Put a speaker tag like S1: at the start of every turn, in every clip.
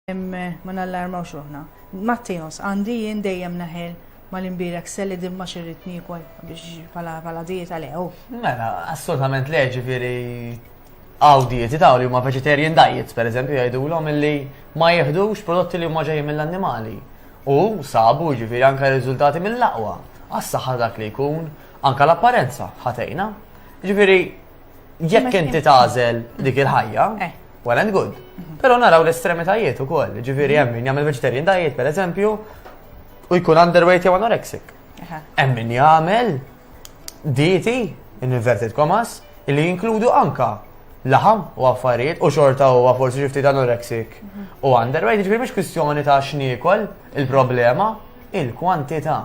S1: Ma nallarmaw xuħna. Mattios, għandi jien dejjem naħel mal-imbirek selli dimma xirritni kol biex pala diet għalew.
S2: Mela, assolutament le, ġifiri għaw dieti ta' li huma vegetarian diets, per eżempju, jgħidulhom illi ma jieħdux prodotti li huma ġejjin mill-annimali. U sabu ġifiri anka riżultati mill-aqwa. Għas-saħħa dak li jkun, anka l-apparenza ħatejna. Ġifiri, jekk inti tażel dik il-ħajja, well and good. Pero naraw l-estremitajiet ukoll, ġifieri hemm min jagħmel vegetarian diet pereżempju u jkun underweight jew anorexic. Hemm min jagħmel dieti in inverted commas illi jinkludu anka laħam u affarijiet u xorta huwa forsi xi ftit anorexic u underweight, ġifieri mhix kwistjoni ta' x'niekol il-problema il-kwantità.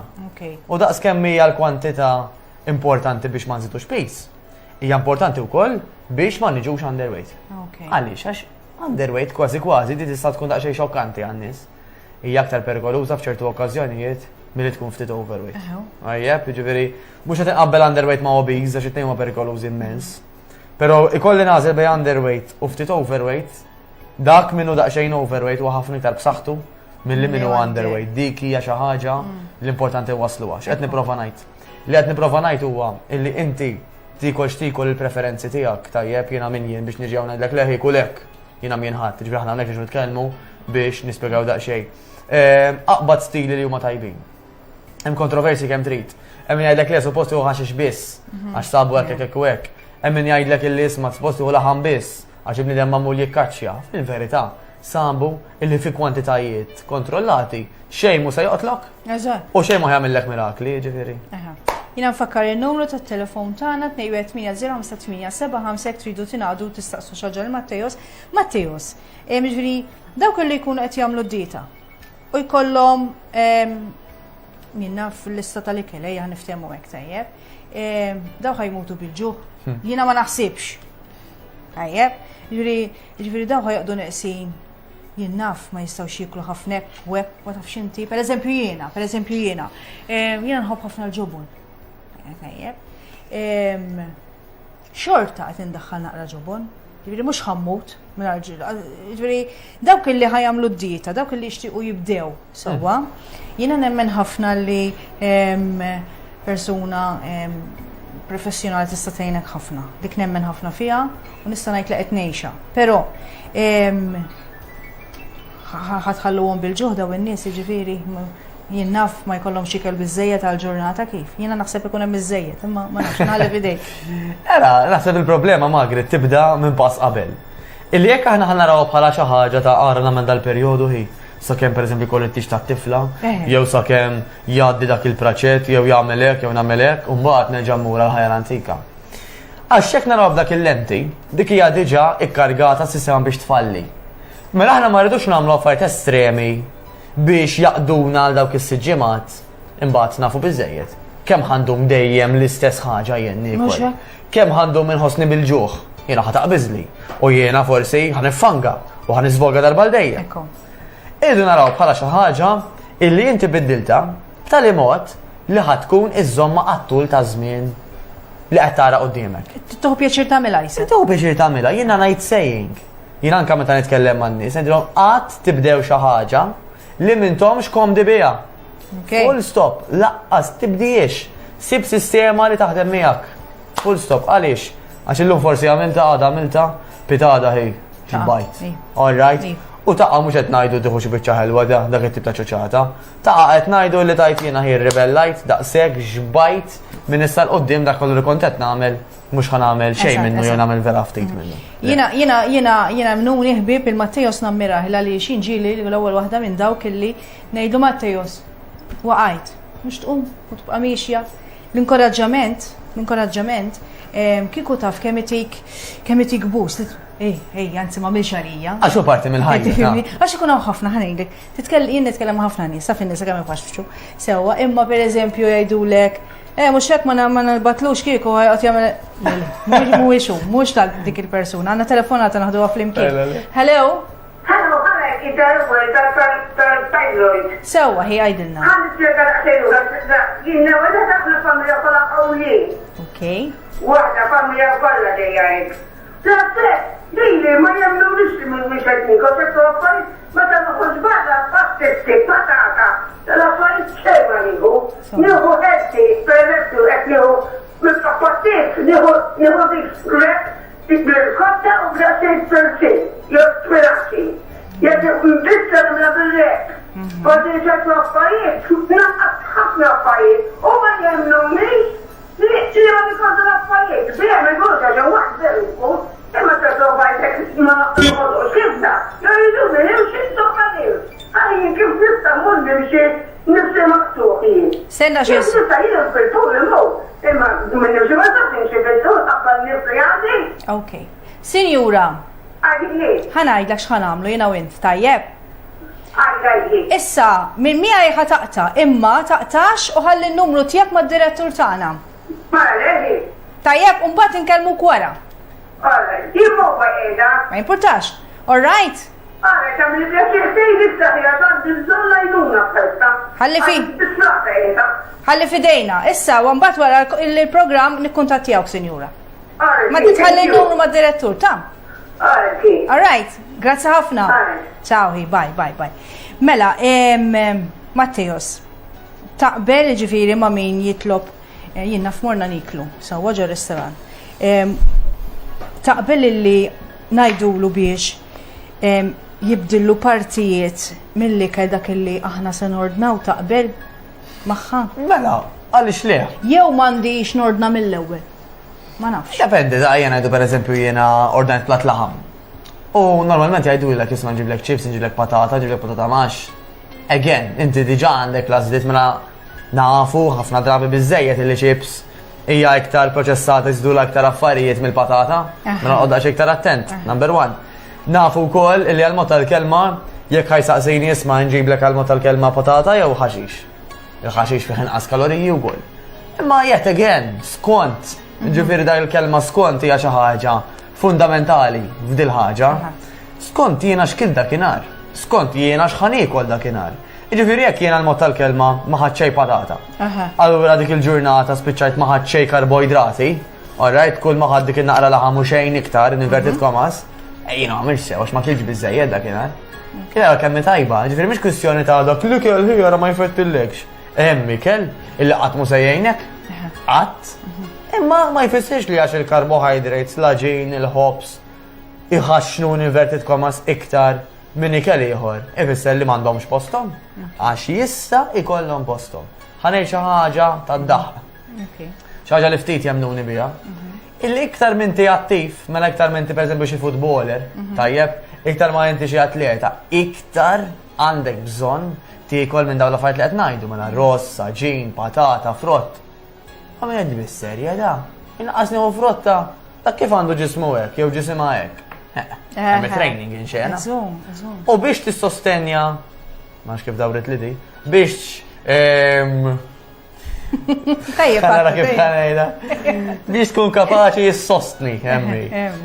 S2: U daqs kemm hija l-kwantità importanti biex ma nżidux pis. Hija importanti wkoll biex ma niġux underweight. Għaliex għax underweight kważi di tista' tkun daqsxejn xokkanti għan-nies. Hija aktar perikoluża f'ċertu okkażjonijiet milli tkun ftit overweight. Ajjeb, jiġifieri mhux qed inqabbel underweight ma' obese għax it-tnejn huma perikolużi immens. Però ikolli nażel bej underweight u ftit overweight, dak minnu daqsxejn overweight huwa ħafna iktar b'saħħtu milli minnu underweight. Dik hija xi ħaġa l-importanti wasluha. X'qed nipprova ngħid. Li qed nipprova ngħid huwa illi inti tikol il-preferenzi tiegħek tajjeb jiena min jien biex niġi hawn ngħidlek leħi kulek jiena min ħadd, ġifieri aħna hawnhekk nitkellmu biex nispjegaw daqsxejn. Aqbad stili li huma tajbin. Hemm kontroversi kemm trid. Hemm min jgħidlek le suppost hu ħaxix biss għax sabu hekk u hekk. Hemm min jgħidlek illi isma' suppost hu laħam biss għax ibniedem magħmul jikkaċċja. Fil-verità, sabu illi fi kwantitajiet kontrollati xejn mhu se joqtlok. U xejn ma jagħmellek mirakli, ġifieri.
S1: Jina nfakkar il-numru tat telefon tagħna 280-587 tridu tingħadu tistaqsu xaġa l-Mattejos. Mattejos, ġifieri dawk li jkunu qed jagħmlu d-dieta u jkollhom minna fil-lista tal-ikel ejja niftehmu hekk tajjeb. Dawk ħajmutu bil-ġuħ. Jiena ma naħsibx. Tajjeb, ġifieri dawk ħajqdu neqsin. Jien naf ma jistgħux jieklu ħafna web ma tafx inti. Pereżempju jiena. Jiena nħobb ħafna l-ġubun. Xorta qed indaħħal naqra ġubun, ġifieri mhux ħammut ġifieri dawk illi ħajamlu d-dieta, dawk illi jixtiequ jibdew sewwa. Jiena nemmen ħafna li persuna professjonali tista' tgħinek ħafna. Dik nemmen ħafna fiha u nista' ngħid li qed ngħixha. Però ħadħalluhom bil-ġuħ daw in-nies jiġifieri jien naf ma jkollhom xikel biżejjed għall-ġurnata kif. Jiena naħseb ikun hemm biżejjed, imma ma nafx nagħleb idejk.
S2: Era, naħseb il-problema Margaret tibda minn pass qabel. Illi jekk aħna ħanaraw bħala xi ħaġa ta' qara nagħmel dal-perjodu hi, sakemm pereżempju jkollu t-tix tat-tifla, jew sakemm jgħaddi dak il-praċett, jew jagħmel hekk, jew nagħmel hekk, u mbagħad nerġa' mmur għall-ħajja antika. Għax jekk naraw b'dak il-lenti, dik hija diġà ikkargata s-sistema biex tfalli. Mela aħna ma rridux nagħmlu affarijiet estremi biex jaqduna għal dawk is-siġġimat imbagħad nafu biżejjed. Kemm ħandhom dejjem l-istess ħaġa jien niekol. Kemm ħandhom inħossni bil-ġuħ, jiena ħataqbiżli u jiena forsi ħaniffanga u ħaniżvolga darba l dejjem. Irridu naraw bħala xi ħaġa illi inti biddilta b'tali mod li ħad tkun iżomma għat-tul ta' żmien li qed tara quddiemek.
S1: Tieħu pjaċir tagħmilha jse.
S2: Tieħu pjaċir tagħmilha, jiena ngħid saying. Jiena anke meta nitkellem man-nies, ngħidilhom qatt tibdew xi ħaġa li mintomx komdi biha. Full stop, laqqas tibdijiex. Sib sistema li taħdem miegħek. Full stop, għaliex? Għax illum forsi għamilta, pitada hi, ġbajt. All right? U taqqa mhux qed ngħidu tieħu xi biċċa ħelwa dak it-tip ta' ċoċata. Taqqa qed ngħidu li tajt jiena hi rebellajt, daqshekk ġbajt minn issa l-qudiem dak kollu li kont qed nagħmel mhux ħanagħmel xejn minnu jew nagħmel vera ftit minnu.
S1: Jiena mnuni ħbieb il-Mattejos nammiraħ għaliex ġieli l-ewwel waħda minn dawk illi ngħidu Mattejos waqgħid mhux tqum u tibqa' mixja. L-inkoraġġament kieku taf kemm itik boost. Anzi ma milx għalija.
S2: Għax hu parti mill-ħajja.
S1: Għax ikun hawn ħafna ħanejdlek. Jien nitkellem ma' ħafna nies, taf in-nies kemm ifaxxu. Sewwa, imma pereżempju jgħidulek mhux hekk ma nbatlux kieku ħajqgħod jagħmel mhuwiex dik il-persuna. Għandna telefonata naħduha flimkien. Hello?
S3: Hello, tal-thyroid.
S1: Sewwa, hi għajdilna.
S3: Ħanispjega daqsxejn, jiena wara ħafna familja kollha qawwijin.
S1: Okej.
S3: Waħda familja kollha dejja hekk. Lili ma jagħmlulix minn mhix qed nikol, ma ta' Bissa minna bil-rek. Għaddi ċaklu affarijiet, naqqas ħafna affarijiet, u ma jemnu miex, li ma nikontu l-affarijiet, bieħ me għurta ġa waħd veru, imma ċaklu bajtek ma nħodu xibda, jgħidu li nimxie s-soqqanil. Għajin kif nista mun nimxie nifsi maqtuħi.
S1: Senna xie.
S3: Kif nista jgħidu fil-tul il-mu, imma minn nimxie ma nimxie fil-tul, għabbal nifsi għandi.
S1: Ok. Sinjura,
S3: Għajdi,
S1: ħanajdlek x'ħanamlu jiena u int, tajjeb?
S3: għajdi.
S1: Issa, minn miegħi ħataqta, imma taqtax u ħalli n-numru tiegħek mad-direttur tagħna.
S3: Mara, leħi.
S1: Tajjeb, u mbagħad inkellmuk wara.
S3: Għara, jimmu bħajda.
S1: Ma jimpurtax. All right?
S3: Għara, kam li bjaċir sej l-istaħja, għad bizzonna jnuna festa.
S1: Ħalli fi.
S3: Bislaħta jeda.
S1: Ħalli fidejna. Issa, u mbagħad wara il-programm nikkuntattjawk, Sinjura.
S3: Għara,
S1: Ma titħalli n-numru mad-direttur ta'.
S3: Għara, ki.
S1: All right, grazzi ħafna.
S3: Alright.
S1: Ciao, bye. Mela, Mattejos, taqbel ġifiri ma' min jitlob, jinna f'morna niklu, sawa ġo restoran. Taqbel li najdulu biex jibdillu partijiet mill-li dak li aħna se nordnaw taqbel maħħa.
S2: Mela, għalix le?
S1: Jew mandiġ nordna mill-ewwel. Ma nafx.
S2: Dependi, da jena jdu per eżempju jena ordnajt plat laħam. U normalment jgħidu l-ek jisma nġiblek chips, nġiblek patata max. Again, inti diġa għandek lażdiet mela nafu ħafna drabi bizzejiet li chips hija iktar proċessata jżdu iktar affarijiet mill-patata. Mela għoddax iktar attent, number one. Nafu wkoll li għal-mod tal-kelma jekk ħajsaqsejni jisma nġiblek għal-mod tal-kelma patata jew ħaxix. Il-ħaxix fih inqas kaloriji wkoll. Imma yet again, skont, ġifieri dak il-kelma skont hija xi ħaġa fundamentali f'dil ħaġa. Skont jiena x'kien dakinhar, skont jiena x'ħanikol dakinhar. Jiġifieri jekk jiena l-mod tal-kelma ma ħadd xejn patata. Allura dik il-ġurnata spiċċajt ma ħadd xejn karboidrati, alright, kull ma ħadd dik in-naqra laħam u xejn iktar inverted commas, jiena m'għamilx sew għax ma kienx biżżejjed dakinhar. Kien kemm tajba, ġifieri mhix kwistjoni ta' dak li kell ħiera ma jfettilekx. Hemm ikel illi qatt mu sejjejnek, qatt. Imma ma jfissirx li għax il-carbohydrates, l-ġin, il-hops, iħaxnu inverted commas iktar minn ikel ieħor. Ifisser li m'għandhomx postom. Għax jissa ikollhom postom. Ħanej xi ħaġa tad-daħħa. Xi ħaġa li ftit jemnuni biha. Illi iktar minn ti attiv, mela iktar minn ti pereżempju xi footballer, tajjeb, iktar ma inti xi atleta, iktar għandek bżonn tiekol minn dawn l-affarijiet li qed ngħidu mela rossa, ġin, patata, frott. Għamil għeddi bis-serja da, inqasni u frotta, dak kif għandu ġismu hekk, jew ġisima hekk. Għamil training inxena. U biex tissostenja, maħx kif dawret li di, biex Nara kif ħanajda. Biex tkun kapaċi jissostni, emmi.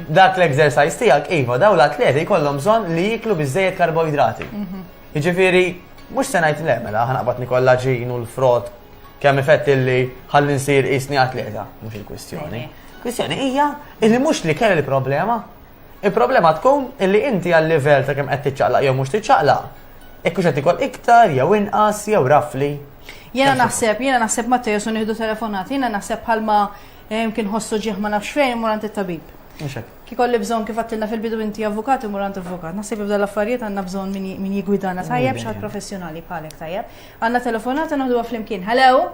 S2: Dak l-exercise tijak, iva, daw l-atleti jkollhom bżonn li jiklu bizzejiet karboidrati. Jiġifieri, mhux se ngħid le mela ħanaqbad nikolla ġin u l-frott kemm ifett illi ħalli nsir isni atleta, mhux il-kwistjoni. Kwistjoni hija illi mhux li kelli problema. Il-problema tkun illi inti għal-livell ta' kemm qed tiċċaqlaq jew mhux tiċċaqlaq. Ekkux qed ikoll iktar jew inqas jew rafli.
S1: Jena naħseb Matteo su nieħdu telefonat, jena naħseb bħalma kien ħossu ġieħ ma nafx fejn murant it-tabib. Kikolli bżonn kif għattilna fil-bidu inti avukat u murant avukat. Naħseb jibda l-affarijiet għandna bżonn min jigwidana tajjeb xaħat professjonali bħalek tajjeb. Għandna telefonata naħdu flimkien. Hello?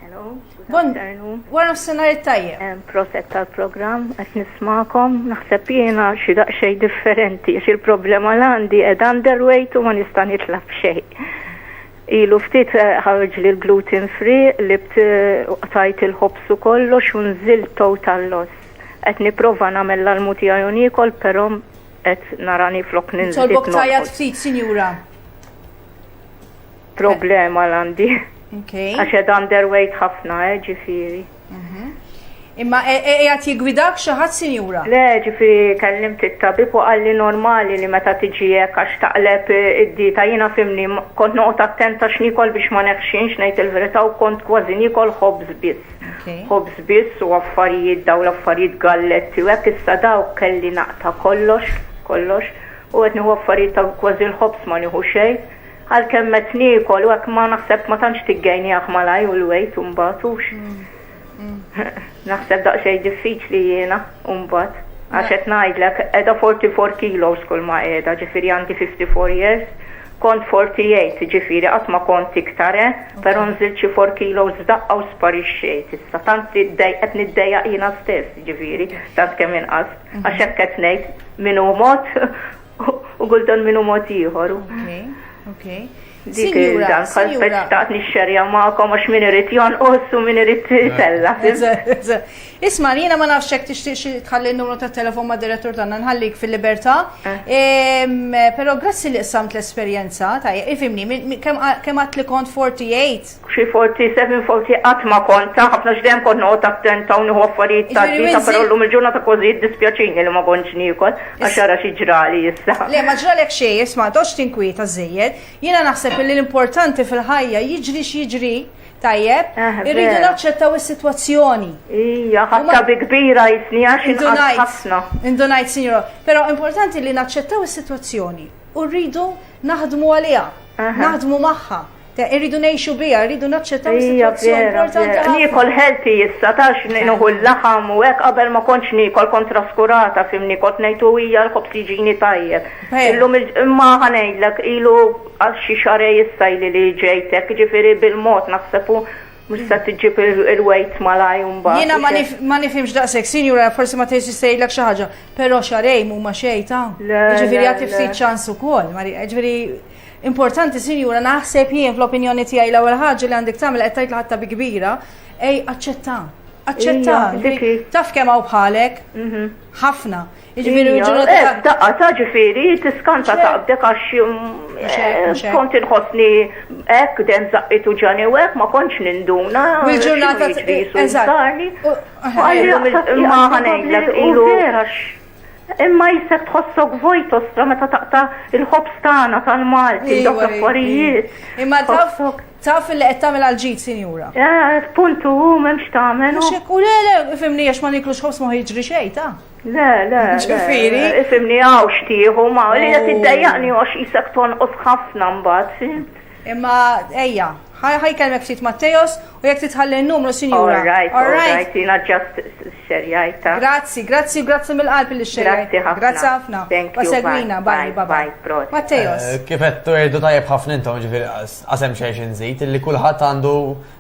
S4: Hello, good afternoon.
S1: Wara s-senar tajjeb.
S4: Proset tal-program, għet nismakom, naħseb jena xi daqsxejn differenti, xi l-problema l-għandi ed underweight u ma nista' nitlab xejn. Ilu ftit ħarġ li l-gluten free, li tajt il-ħobsu kollox u nżilt total loss. Qed nipprova nagħmel l-almu tiegħi nikol, però qed narani flok ninżid.
S1: Solbok tajjat ftit, sinjura.
S4: Problema l-għandi.
S1: Okay.
S4: Għax qed underweight ħafna, ġifieri.
S1: Imma qiegħed jigwidak xi ħadd, sinjura?
S4: Le, ġifieri kellimt it-tabib u qalli normali li meta tiġi hekk għax taqleb id-dieta jiena fimni kont noqgħod attenta x'nikol biex ma neħxinx ngħid il-verità u kont kważi nikol ħobż biss. Ħobż biss u affarijiet daw l-affarijiet galletti u hekk issa dawk kelli naqta kollox u qed nieħu affarijiet ta' kważi l-ħobż ma nieħu xejn. Għalkemm qed nikol u hekk ma naħseb ma tantx tiggejnieh malaj u l-wejt u mbagħad Naħseb daqsxejn diffiċli jiena mbagħad. Għaxet najdlek, edha 44 kilos kull ma edha, ġifiri għandi 54 years, kont 48, ġifiri għatma kont iktare, pero nżil xi 4 kilos daqqa u sparixxejt. Issa tant qed niddejjaq jiena stess, ġifiri, tant kemm inqas. Għax hekk qed ngħid min hu mod u guldan min hu mod ieħor.
S1: Okay.
S4: Dik dan xtaqt nixxerja magħkom għax min irid jonqos u min irid tella.
S1: Isma' jiena ma nafx hekk tixtieq tħalli n-numru tat-telefon mad-direttur tagħna nħallik fil-libertà. Però grazzi li qsamt l-esperjenza tajjeb, ifhimni kemm għadt li kont 48?
S4: Xi 47, 40 qatt ma kont, ħafna x'dejjem kont noqgħod attenta u nieħu affarijiet tad-dita, però llum il-ġurnata kważi jiddispjaċini li ma kontx niekol għax ara xi ġrali issa.
S1: Le ma ġralek xejn, isma' tox tinkwieta żejjed. Jiena naħseb li l-importanti fil-ħajja jiġri x'jiġri. Tajjeb, irridu naċċettaw is-sitwazzjoni.
S4: Ija, ħatta bi kbira jisni għax inqas ħafna.
S1: Indunajt, sinjora. Però importanti li naċċettaw is-sitwazzjoni u rridu naħdmu għaliha, naħdmu magħha. Irridu ngħixu biha, irridu naċċettaw is-sitwazzjoni importanti.
S4: Nikol healthy issa tax nieħu l-laħam u hekk qabel ma kontx nikol kont traskurata fimni kont ngħidu hija l-ħobs jiġini tajjeb. Illum imma ħanejdlek ilu għal xi xarej issa li ġejtek, ġifieri bil-mod naħseb mhux se tiġib il-weight malaj mbagħad.
S1: Jiena ma nifhimx daqshekk, sinjura, forsi ma tgħidx jistgħidlek xi ħaġa, però xarej mhuma xejn ta'. Ġifieri għad ftit ċans ukoll, ġifieri importanti, sinjura, naħseb jien fl-opinjoni tiegħi l-ewwel ħaġa li għandek tagħmel qed tgħid ħatta bi kbira, aċċetta. Taf kemm hawn bħalek? Ħafna. Jiġifieri
S4: daqqa ta' ġifieri tiskanta taqbdek għax kont inħossni hekk dejjem żaqqitu ġani u hekk ma kontx ninduna.
S1: Il-ġurnata
S4: eżatt. Ma ħanejdlek ilu imma jisek tħossok vojtostra meta taqta il-ħobs tagħna tal-Malti dak l-affarijiet.
S1: Imma taf li qed tagħmel għal-ġid, sinjura.
S4: Puntu m'hemmx tagħmel.
S1: Mhux hekk u le, ifhimni għax ma niklux ħobs ma jiġri xejn ta'.
S4: Le.
S1: Ġifieri.
S4: Ifhimni hawn xtieħu ma li qed tiddejjaqni għax isek tonqos ħafna mbagħad.
S1: Imma ejja, ħaj kelmek ftit Mattejos u jekk titħalli n-numru, sinjura.
S4: All right, jina ġast xerjajta.
S1: Grazzi mill-qalb li xerjajta. Grazzi ħafna. Segwina, bye. Mattejos.
S2: Kif qed turdu tajjeb ħafna intom ġifieri qasem xejn nżid illi kulħadd għandu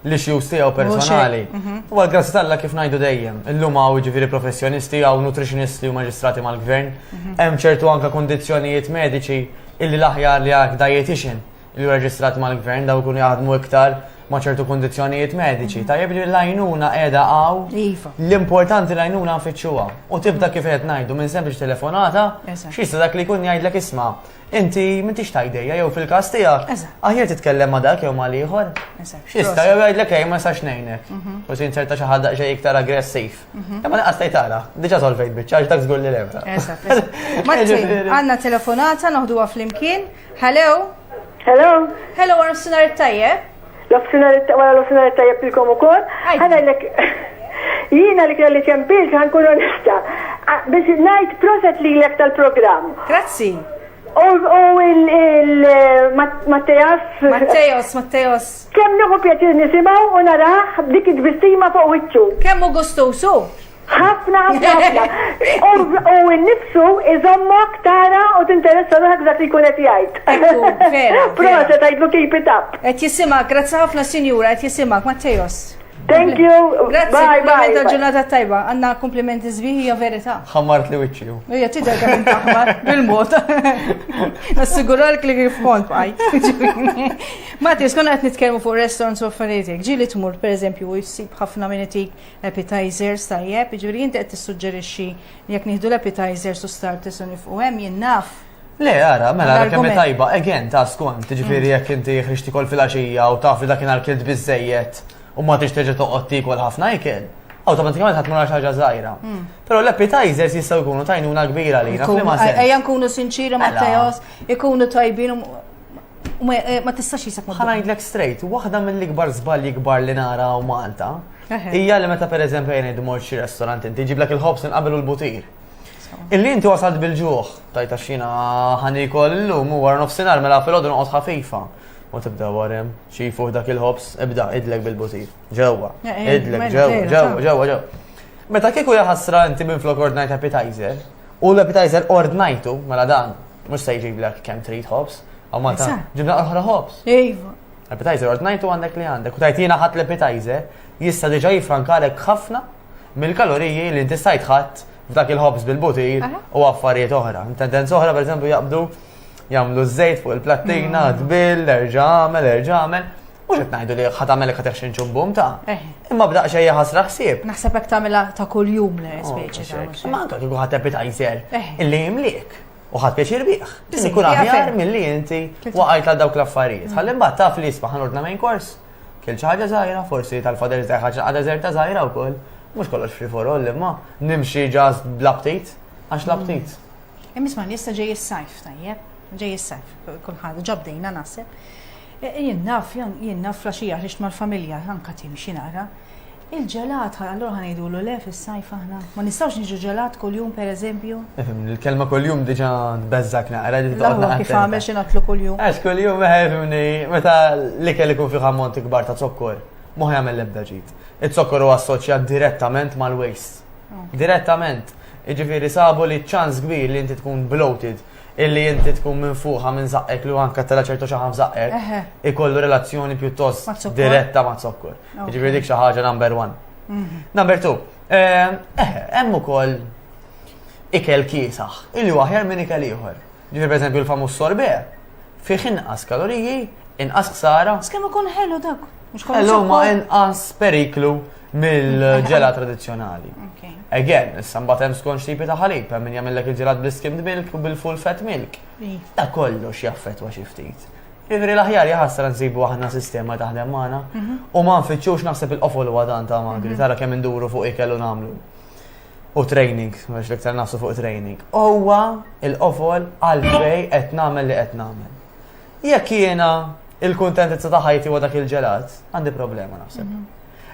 S2: l-issues tiegħu personali. U grazzi talla kif ngħidu dejjem. Illum hawn ġifieri professjonisti hawn nutrizzjonisti u maġistrati mal-gvern. Hemm ċertu anke kundizzjonijiet mediċi illi l-aħjar li għak dietitian li reġistrat mal-gvern daw kunu jaħdmu iktar ma' ċertu kondizjonijiet mediċi. Tajjeb li l-għajnuna qiegħda għaw, l-importanti l-għajnuna nfittxuha. U tibda kif qed ngħidu minn sempliċi telefonata, x'issa dak li jkun jgħidlek isma' inti m'intix tajdejja jew fil-każ tiegħek aħjar titkellem ma' dak jew ma' ieħor. X'issa jew jgħidlek ej ma sax ngħinek. Forsi inserta xi ħadd daqsxejn iktar aggressiv. Imma naqas tara, diġà solvejt biċċa għax dak żgur li lebra.
S1: Għandna telefonata naħduha flimkien. Hello,
S3: L-ofsinar
S1: tajjeb.
S3: L-ofsinar tajjeb ilkom ukoll. Ħanajlek jiena li kelli ċempil ħankun onesta. Biex ngħid proset lilek tal-programm.
S1: Grazzi.
S3: U
S1: Mattejos.
S3: Kemm nieħu pjaċir nisimgħu u narah dik id-bistima fuq wiċċu.
S1: Kemm hu gustosu?
S3: ħafna. U n-nifsu iżommok tara u tinteressa ruħak dak li jkun qed jgħid. Proset għajdlu keep it up.
S1: Qed jisimak, grazzi ħafna sinjura, qed jisimak Mattejos.
S3: Thank you.
S1: Grazzi, komplimenta ġurnata tajba. Għandna komplimenti żbieħ hija verità.
S2: Ħammart li wiċċju.
S1: Hija tidher kemm taħmar bil-mod. Nassigurak li kif kont bqajt. Mattius, konna qed nitkellmu fuq restaurants u affarijiet. Ġieli tmur pereżempju u jsib ħafna minn itik appetizers tajjeb, jiġifieri inti qed tissuġġerixxi jekk nieħdu l-appetizers u starters u nifqu hemm jien naf.
S2: Le, ara, mela kemm tajba, again, ta' skont, ġifieri jekk inti ħriġti kol fil-għaxija u taf li dakinhar kilt biżejjed u ma tix terġa' toqgħod tikol ħafna ikel, awtomatikament ħadd mura xi ħaġa żgħira. Però l-appetizers jistgħu jkunu tajnuna kbira lina f'liema sens.
S1: Ejja nkunu sinċiri Mattejos, ikunu tajbin ma tistax jisek ma.
S2: Ħanajdlek straight, waħda mill-ikbar żbalji kbar li nara u Malta hija li meta pereżempju jien ngħidu mort xi restorant inti jġiblek il-ħobs inqabel u l-butir. Illi inti wasalt bil-ġuħ, tajta xina ħanikol illum u wara nofsinhar mela filgħodu noqgħod ħafifa. U tibda warem, xifu dak il-ħobs, ibda idlek bil-butir. Ġewwa, idlek ġewwa. Meta kieku jaħasra inti minn flok ordinate appetizer, u l-appetizer ordinajtu, mela dan, mux se jġiblek kem trid hops, għaw ma ta'
S1: Eżatt.
S2: ġibna oħra hops.
S1: Iva.
S2: Appetizer ordinajtu għandek li għandek, u tajt jina ħadd l-appetizer, jista diġa jifrankarek ħafna mill-kaloriji li inti stajt ħadd f'dak il-hops bil-butir u affarijiet oħra. Tendenza oħra, per esempio, jagħmlu żejt fuq il-plattina, tbil, erġamel. Mux qed ngħidu li ħatamel ħateħxin ċumbum ta' imma b'daq xejja ħasra ħsieb.
S1: Naħseb hekk tagħmilha ta' kuljum le speċi ta'
S2: Ma anke kieku ħadd appetizer
S1: Eh.
S2: illi jimliek u ħadd pjaċir bih.
S1: Biżi,
S2: Ikun
S1: hija
S2: aħjar
S1: fer.
S2: milli inti waqgħet għal dawk l-affarijiet. Ħalli mbagħad taf li jisbaħ ħanordna main course. Kil xi ħaġa żgħira, forsi tal-fader ta' ħaġa deżerta żgħira wkoll. Mhux kollox free for all imma nimxi ġast bl-aptit għax l-aptit.
S1: Imma jista' ġej is-sajf tajjeb, ġej is-sajf, kulħadd ġabdejna naħseb. Jien naf flaxija ħriġt mal-familja anka timxi nara. Il-ġelat, allura ħanajdulu le fis-sajf aħna. Ma nistgħux niġu ġelat kuljum pereżempju.
S2: Il-kelma kuljum diġà tbeżżak naqra li
S1: L-aħwa kif għamel xi nagħtlu kuljum.
S2: Għax kuljum meħefni, meta l-ikel ikun fi ammonti kbar ta' zokkor, mu jagħmel l-ebda ġid. Il-zokkor huwa assoċjat direttament mal-waste. Direttament. Iġifieri sabu li ċans kbir li inti tkun bloated, illi inti tkun minn fuqha minn zaqqek li anke tela ċertu xi ħaġa f'zaqqek, ikollu relazzjoni pjuttost
S1: Ma'
S2: diretta ma' zokkor. Iġifieri dik xi ħaġa number one. Number two, hemm ukoll ikel kiesaħ, illi huwa aħjar minn ikel ieħor. Ġifieri pereżempju l-famuż sorbet, fih inqas kaloriji, inqas ħsara,
S1: Skemm ikun ħelu dak. Mhux kollu
S2: ħellu ma
S1: zokkor.
S2: inqas periklu mill-ġela tradizzjonali.
S1: Okay.
S2: Again, issa mbagħad hemm skonx tipi ta' ħalib, hemm min jagħmellek il-ġelat bl-skimmed milk u bil-full fat milk. Da kollox jaffettwa xi ftit. Jiġifieri l-aħjar jaħassra nsibu aħna sistema taħdem magħna u ma nfittxux naħseb il-qofol huwa dan ta' magri, tara kemm induru fuq ikel u nagħmlu. U training, mhux l-iktar nafsu fuq training. Huwa il-qofol għalfej qed nagħmel li qed nagħmel. Jekk jiena il-kuntentizza ta' ħajti huwa dak il-ġelat, għandi problema naħseb.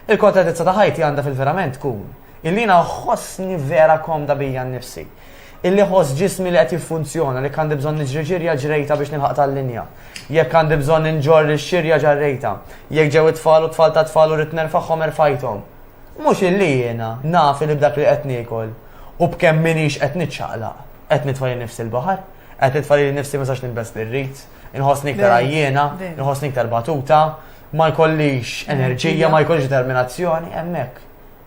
S2: Il-kontentizza ta' ħajti għandha fil-verament tkun illi ħossni vera komda bija nnifsi. Illi ħoss ġismi li qed jiffunzjona, li għandi bżonn niġri ġirja ġrejta biex nilħaq tal-linja. Jekk għandi bżonn inġorri x-xirja ġarrejta. Jekk ġew it-tfal u tfal ta' tfal u rid nerfagħhom erfajthom. Mhux illi jiena naf li b'dak li qed niekol u b'kemm minix qed niċċaqlaq. Qed nitfali nifsi l-baħar, qed nitfali nifsi ma sax nilbes l-rit, inħossni iktar għajjena, inħossni iktar batuta, ma jkollix enerġija, ma jkollix determinazzjoni, hemmhekk.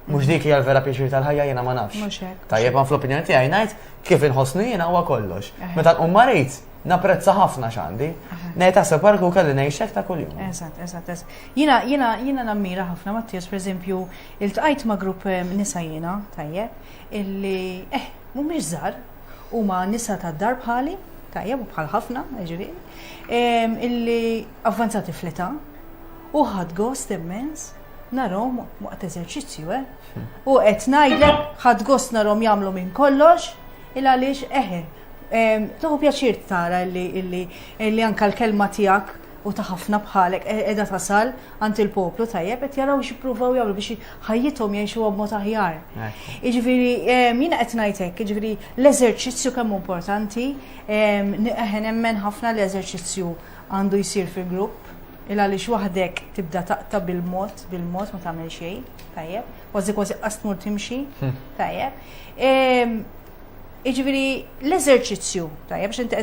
S2: Mhux dik hija l-vera pjaċir tal-ħajja jiena ma nafx.
S1: Mhux hekk.
S2: Tajjeb ma fl-opinjoni tiegħi ngħid kif inħossni jiena huwa kollox. Meta nqum marit, napprezza ħafna x'għandi. Ngħid taħseb parku kelli ngħixek ta' kuljum.
S1: Eżatt. Jiena nammira ħafna Mattias, pereżempju, iltqajt ma' grupp nisa jiena, tajjeb, illi mhumiex żgħar huma nisa tad-dar bħali, tajjeb u bħal ħafna, ġifieri, illi avvanzati fl-età u ħadd gost immens narhom waqt eżerċizzju, u qed ngħidlek ħadd gost narhom jagħmlu minn kollox il għaliex toħu pjaċir tara li anke l-kelma tiegħek u ta' ħafna bħalek qiegħda tasal għand il-poplu tajjeb qed jaraw jippruvaw jagħmlu biex ħajjithom jgħixuha b'mod aħjar. Jiġifieri jiena qed ngħid hekk, jiġifieri l-eżerċizzju kemm importanti, nemmen ħafna l-eżerċizzju għandu jsir fil-grupp. Il għaliex waħdek tibda taqta bil-mod ma tagħmel xejn, tajjeb, kważi qas tmur timxi, tajjeb. Jiġifieri l-eżerċizzju, tajjeb, biex inti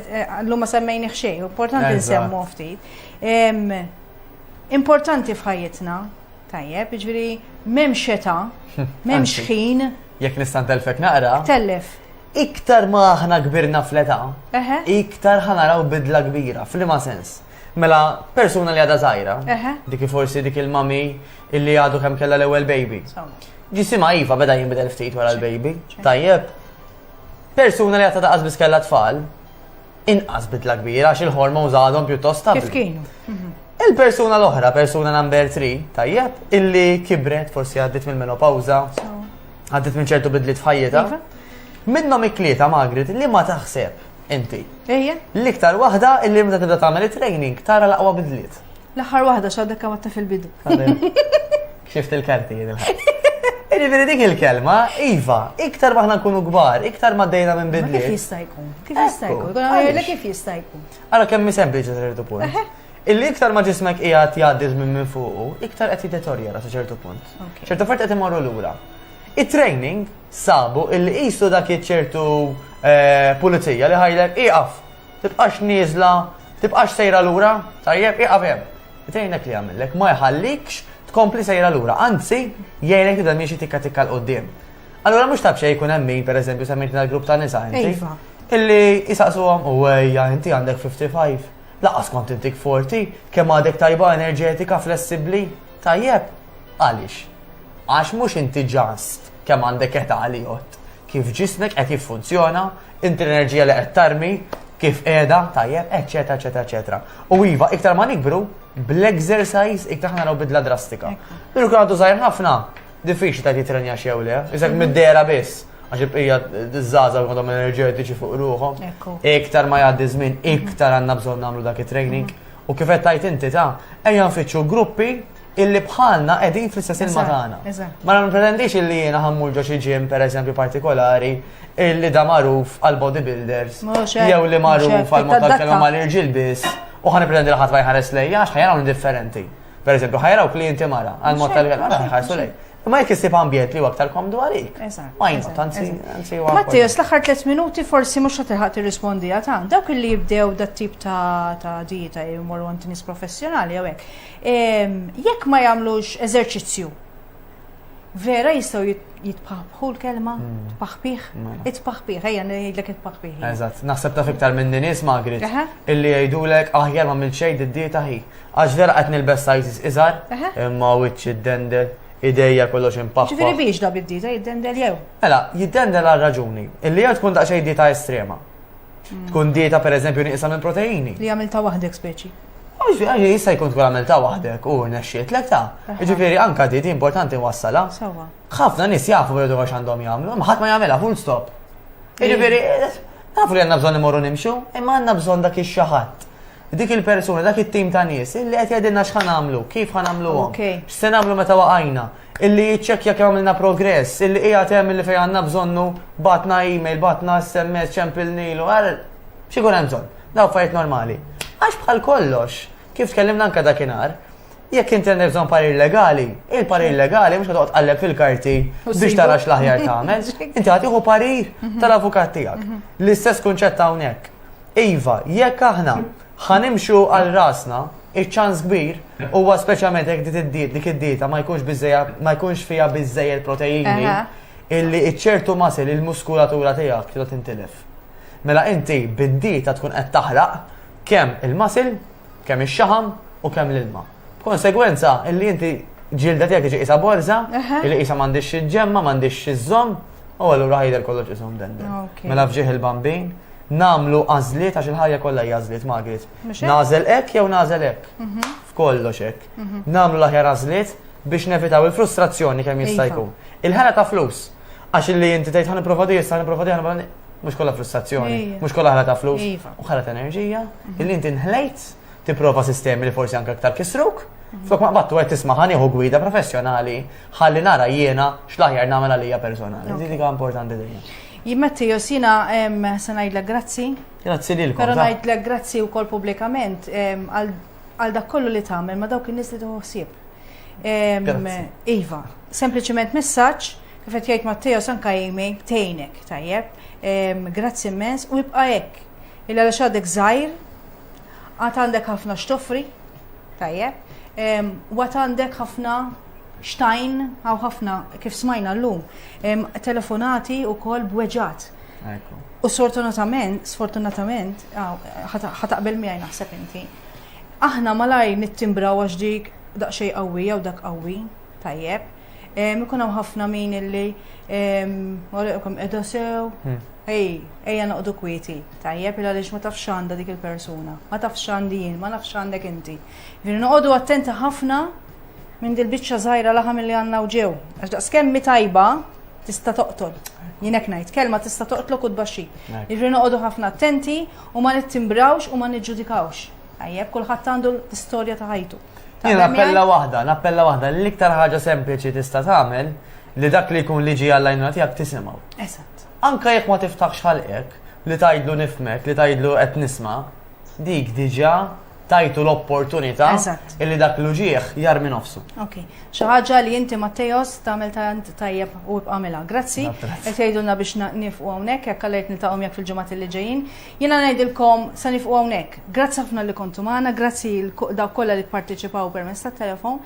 S1: llum ma semmejnih xejn, importanti nsemmu ftit. Importanti f'ħajjitna, tajjeb, jiġifieri m'hemmx età, m'hemmx ħin.
S2: Jekk nista' ntelfek naqra.
S1: Tellef.
S2: Iktar ma aħna kbirna fl-età, iktar ħanaraw bidla kbira, f'liema sens. Mela, persuna li għadha żgħira, dik forsi dik il-mami illi għadu kemm kellha l-ewwel baby. Ġisima iva beda jinbidel ftit wara l-baby. Tajjeb, persuna li għadha daqas biss kellha tfal, inqas bidla kbira għax il-hormones għadhom pjuttost stabbli.
S1: Kif kienu?
S2: Il-persuna l-oħra, persuna number 3, tajjeb, illi kibret forsi għaddit mill-menopawża, għaddit minn ċertu bidliet f'ħajjitha. Minnhom ik-tlieta Margaret li ma taħseb inti. L-iktar waħda illi meta tibda tagħmel it-training tara l-aqwa bidliet.
S1: L-aħħar waħda x'għadek għamatta fil-bidu.
S2: Xift il-karti Jiġifieri dik il-kelma, iva, iktar maħna nkunu kbar, iktar ma dejna minn bidliet.
S1: Kif jista' jkun? Kif jista' jkun? Kif jista' jkun?
S2: Ara kemm sempliċi ċertu punt. Illi iktar ma ġismek qiegħed jgħaddi minn fuqu, iktar qed jiddetorjera sa ċertu punt. ċertu fort qed imorru lura. it-training sabu illi qisu dak ċertu pulizija li ħajlek iqaf, tibqax nieżla, tibqax sejra lura, tajjeb iqaf hemm. It-training li għamillek ma jħallikx tkompli sejra lura, anzi jgħidlek tibda miexi tikka l-qoddim. Allura mhux tab xejn jkun hemm min pereżempju semmejtna l-grupp ta' nisa inti.
S1: Iva.
S2: Illi jisaqsuhom u ejja inti għandek 55. Laqas kont intik 40, kemm għadek tajba enerġetika, flessibbli. Tajjeb, għaliex? Għax mhux inti ġast kemm għandek qed għalijot. Kif ġismek qed jiffunzjona, inti l-enerġija li qed tarmi, kif qiegħda, tajjeb, eċetera, eċetera, eċetera. U iva, iktar ma nikbru, bl-exercise iktar ħana raw bidla drastika. Biru kien għadu żgħir ħafna, diffiċli ta' jitrenja xew le, iżek mid-dera biss, għax ibqija d-żaza għadhom enerġetiċi fuq ruħhom. Iktar ma jgħaddi żmien, iktar għandna bżonn nagħmlu dak it-training. U kif qed tajt inti ta' ejja nfittxu gruppi illi bħalna qegħdin fl-istess ilma tagħna. Ma nipretendix illi jiena ħammur ġo xi ġim pereżempju partikolari illi da magħruf għal bodybuilders jew li magħruf għal mod tal-kelma mal-irġiel biss u ħanipretendi li ħadd ma jħares lejja għax ħajraw differenti. Pereżempju ħajraw klijenti mara għal mod tal-kelma ħajħarsu lej. Ma jek jisib ambjent li aktar komdu għalik. Majna, tanzi
S1: Mattejos, l-axar 3 minuti forsi mux ħatirħat irrispondi għatan. Dawk li jibdew dat tip ta' dieta jmorru għanti nis professjonali għawek. Jekk ma jamlux eżerċizzju, vera jistaw jitpaħbħu l-kelma? Tpaħbħiħ? Itpaħbħiħ, ejja jgħidlek itpaħbħiħ.
S2: Eżatt, naħseb ta' fiktar minn nies Margaret, illi jgħidulek aħjar ma milċej id-dieta ħi. Għax vera qed nilbes sizes iżgħar, imma wiċċ id-dendel, ideja kollox impaħħa.
S1: Ġifieri biex da bid-dieta jiddendel jew?
S2: Mela, jiddendel għal raġuni. Illi jew tkun daqsxejn dieta estrema. Tkun dieta pereżempju nieqsa minn proteini.
S1: Li għamilta waħdek speċi.
S2: Għaxi jista' jkun tkun għamilta waħdek u nexxiet ta'. Ġifieri anke dieti importanti wassala.
S1: Sewwa.
S2: Ħafna nies jafu jgħidu għax għandhom jagħmlu, ma ħadd ma jagħmilha full stop. Ġifieri nafu li għandna bżonn imorru nimxu, imma għandna bżonn dak ix-xaħat. Dik il-persuna, dak it-tim ta' nies illi qed jgħidilna x'ħan nagħmlu, kif ħan nagħmluhom, x'se nagħmlu meta waqajna, illi jiċċekkja kemm għamilna progress, illi qiegħed jagħmel li fejn għandna bżonnu batna email, batna SMS, ċempilnilu, x'ikun hemm bżonn. Daw affarijiet normali. Għax bħal kollox, kif tkellimna anke dakinhar, jekk inti għandek bżonn parir legali, il-parir legali mhux ħadd tqalleb fil-karti biex tara x'l-aħjar tagħmel, inti ħadd tieħu parir tal-avukat tiegħek. L-istess kunċett hawnhekk. Iva, jekk aħna ħanimxu għal rasna, iċ-ċans kbir huwa speċjalment jekk dik id-dieta ma jkunx fiha biżżejjed proteini illi iċ-ċertu masel il-muskulatura tiegħek trid tintilef. Mela inti bid-dieta tkun qed taħraq kemm il-masel, kemm ix-xaħam u kemm l-ilma. B'konsegwenza illi inti ġilda tiegħek tiġi qisha borża, illi qisha m'għandix iġġemma, m'għandix iżżomm, u allura ħajder kollox ishom dendel. Mela fġieħ il-bambin namlu għażliet għax il-ħajja kollha hija għażliet Margaret. Nażel hekk jew nażel hekk. F'kollox hekk. Namlu l-aħjar għażliet biex nevitaw il-frustrazzjoni kemm jista' jkun. Il-ħela ta' flus. Għax illi inti tgħid ħa nipprova di issa nipprova di mhux kollha frustrazzjoni, mhux kollha ħela ta' flus, u ħela ta' enerġija, illi inti nħlejt tipprova sistemi li forsi anke aktar kisruk. Flok ma qbattu qed tisma' ħanieħu gwida professjonali ħalli nara jiena x'l-aħjar nagħmel għalija personali. Dik importanti dejjem.
S1: Mattejos, jina se ngħidlek grazzi.
S2: Grazzi lilkom.
S1: Però ngħidlek grazzi wkoll pubblikament għal dak kollu li tagħmel ma dawk in-nies li tħossib. Iva, sempliċement messaġġ kif qed jgħid Mattejos anke email tgħinek tajjeb. Grazzi immens u jibqa' hekk. Il għaliex għadek żgħir, għad għandek ħafna x'toffri, tajjeb. Għad għandek ħafna xtajn għaw ħafna kif smajna l-lum telefonati u kol bweġat. U sfortunatament, ħataqbel miħaj naħseb inti. Aħna malaj nittimbraw għax dik daqxej qawwi jew dak qawwi, tajjeb. Ikun hemm ħafna min illi għalikom edha sew, ejja naqdu kwieti, tajjeb il għaliex ma tafx għandha dik il-persuna, ma tafx għandi jien, ma nafx għandek inti. Ġifieri noqogħdu attenti ħafna minn dil-biċċa żgħira laħam li għandna u ġew. Għax daqskemmi tajba tista' toqtol. Jien hekk ngħid, kelma tista' toqtlok u tbaxxi. Jiġri noqogħdu ħafna attenti u ma nittimbrawx u ma niġġudikawx. Tajjeb, kulħadd għandu l-istorja ta' ħajtu.
S2: Jien nappella waħda, l-iktar ħaġa sempliċi tista' tagħmel li dak li jkun liġi għall-għajnuna tiegħek tisimgħu.
S1: Eżatt.
S2: Anke jekk ma tiftaħx ħalqek li tgħidlu nifmek, li tgħidlu qed nisma', dik diġà tajtu l-opportunità
S1: Eżatt.
S2: illi dak l-uġieħ jarmi nofsu.
S1: Ok, xaħġa li inti Mattejos tamel tajjeb u bqamela. Grazzi,
S2: Grazzi.
S1: et jgħidulna biex nifqu għawnek, jekk għallajt niltaqom jak fil-ġemat li ġejjin. Jena ngħidilkom sa nifqu għawnek. Grazzi ħafna li kontu maħna, grazzi daw kolla li parteċipaw permess tat telefon.